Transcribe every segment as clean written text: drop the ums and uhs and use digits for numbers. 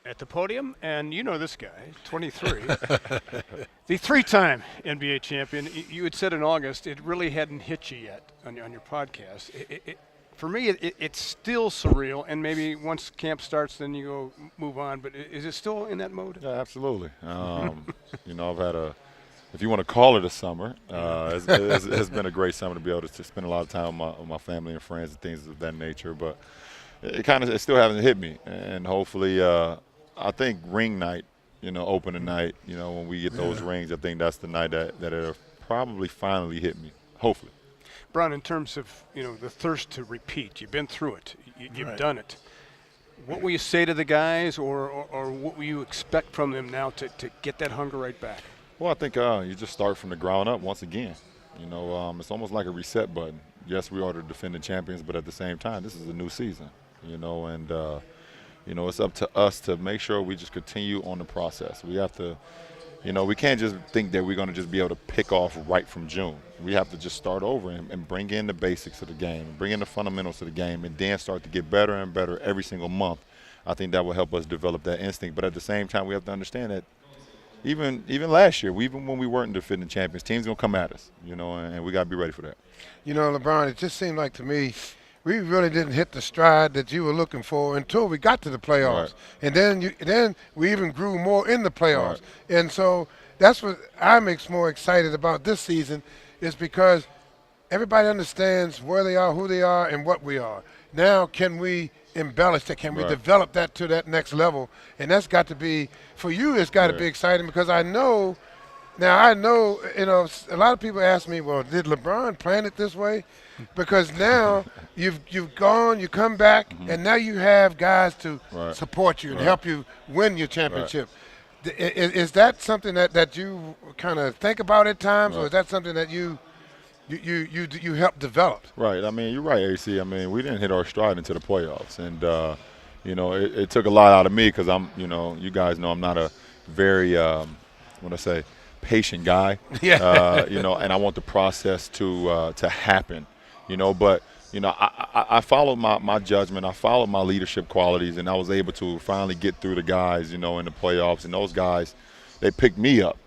at the podium, and you know this guy, 23, the three-time NBA champion. You had said in August it really hadn't hit you yet on your podcast. For me, it's still surreal, and maybe once camp starts, then you go move on. But is it still in that mode? Yeah, absolutely. I've had if you want to call it a summer, it's been a great summer to be able to spend a lot of time with my family and friends and things of that nature. But it still hasn't hit me, and hopefully, I think ring night, opening night, when we get those rings, I think that's the night that it'll probably finally hit me. Hopefully. Bron, in terms of the thirst to repeat, you've been through it, you've done it. What will you say to the guys, or what will you expect from them now to get that hunger right back? Well, I think you just start from the ground up once again. It's almost like a reset button. Yes, we are the defending champions, but at the same time, this is a new season. And it's up to us to make sure we just continue on the process. We have to. We can't just think that we're going to just be able to pick off right from June. We have to just start over and bring in the basics of the game, bring in the fundamentals of the game, and then start to get better and better every single month. I think that will help us develop that instinct. But at the same time, we have to understand that even last year, even when we weren't defending champions, teams going to come at us, and we got to be ready for that. LeBron, it just seemed like to me we really didn't hit the stride that you were looking for until we got to the playoffs. Right. And then we even grew more in the playoffs. Right. And so that's what I makes more excited about this season, is because everybody understands where they are, who they are, and what we are. Now can we embellish that? Can we develop that to that next level? And that's got to be, for you, it's got to be exciting, because I know, a lot of people ask me, well, did LeBron plan it this way? Because now you've gone, you come back, and now you have guys to support you and help you win your championship. Is that something that you kind of think about at times, or is that something that you help develop? Right. I mean, you're right, AC. I mean, we didn't hit our stride into the playoffs, and it took a lot out of me, because you guys know I'm not a very patient guy. And I want the process to happen. But I followed my judgment. I followed my leadership qualities, and I was able to finally get through the guys, in the playoffs. And those guys, they picked me up.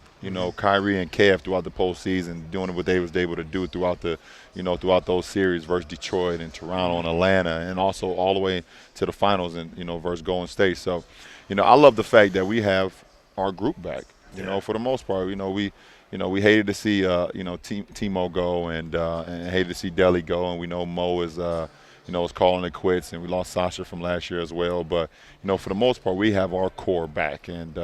Kyrie and KF throughout the postseason, doing what they was able to do throughout throughout those series versus Detroit and Toronto and Atlanta, and also all the way to the finals and versus Golden State. So, I love the fact that we have our group back. For the most part, we hated to see Ximo go, and hated to see Delly go, and we know Mo is is calling it quits, and we lost Sasha from last year as well. But for the most part, we have our core back, and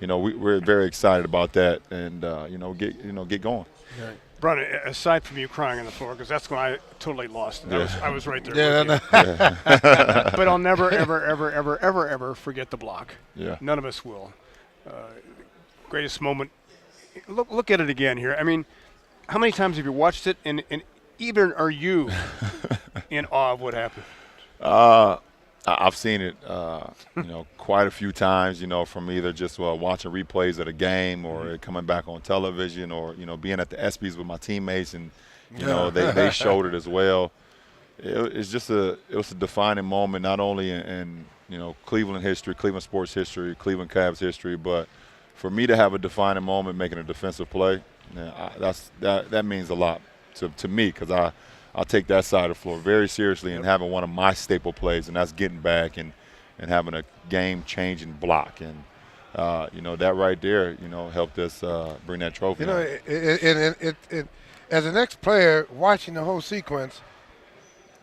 we're very excited about that, and get going. Right. Bron, aside from you crying on the floor, because that's when I totally lost it. I was right there with you. But I'll never, ever, ever, ever, ever, ever forget the block. Yeah. None of us will. Greatest moment. Look at it again here. I mean, how many times have you watched it, and even are you in awe of what happened? I've seen it, quite a few times, from either just watching replays of the game, or coming back on television, or, being at the ESPYs with my teammates, and, they showed it as well. It was a defining moment, not only in Cleveland history, Cleveland sports history, Cleveland Cavs history, but for me to have a defining moment making a defensive play, that means a lot to me, because I'll take that side of the floor very seriously, and having one of my staple plays, and that's getting back and having a game-changing block. And, that right there, helped us bring that trophy. As an ex-player watching the whole sequence,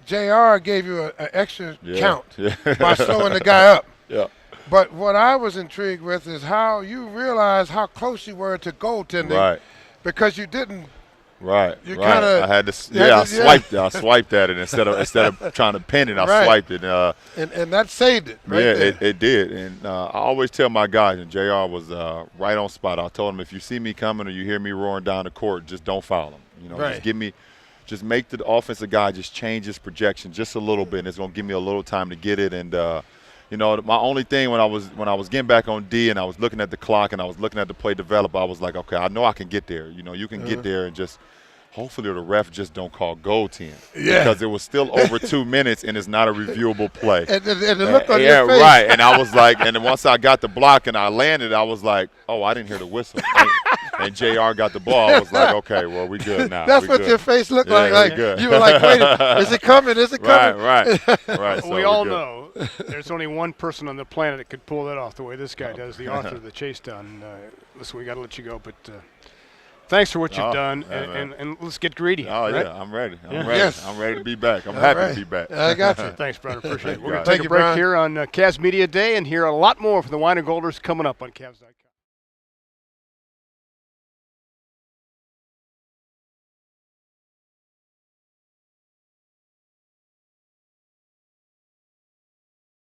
JR gave you an extra count by slowing the guy up. Yeah. But what I was intrigued with is how you realized how close you were to goaltending. Right. Because you didn't. Right. You right. I had to. I swiped at it instead of trying to pin it. I swiped it. And that saved it. Right there. It did. And I always tell my guys, and JR was right on spot. I told him, if you see me coming or you hear me roaring down the court, just don't foul him. Just make the offensive guy just change his projection just a little bit, and it's going to give me a little time to get it. And my only thing when I was getting back on D, and I was looking at the clock, and I was looking at the play develop, I was like, okay, I know I can get there. You can get there and just hopefully the ref just don't call goaltend. Yeah. Because it was still over 2 minutes and it's not a reviewable play. And the look on yeah, your face. right. And I was like, and then once I got the block and I landed, I was like, oh, I didn't hear the whistle. And JR got the ball. I was like, okay, well, we good now. That's we what good. your face looked Yeah, like. we Like good. you were like, wait, is it coming? Is it coming? Right. So we we're all good. know there's only one person on the planet that could pull that off the way this guy does, the author of the chase down. Listen, we got to let you go, but thanks for what you've done, yeah, and let's get greedy. Oh, right? yeah, I'm ready. I'm Yeah. ready. Yes. I'm ready to be back. I'm All happy right. to be back. I got you. Thanks, Brian. Appreciate it. We're Thank going to you, take a break Brian. here on Cavs Media Day and hear a lot more from the Wine and Golders coming up on Cavs.com.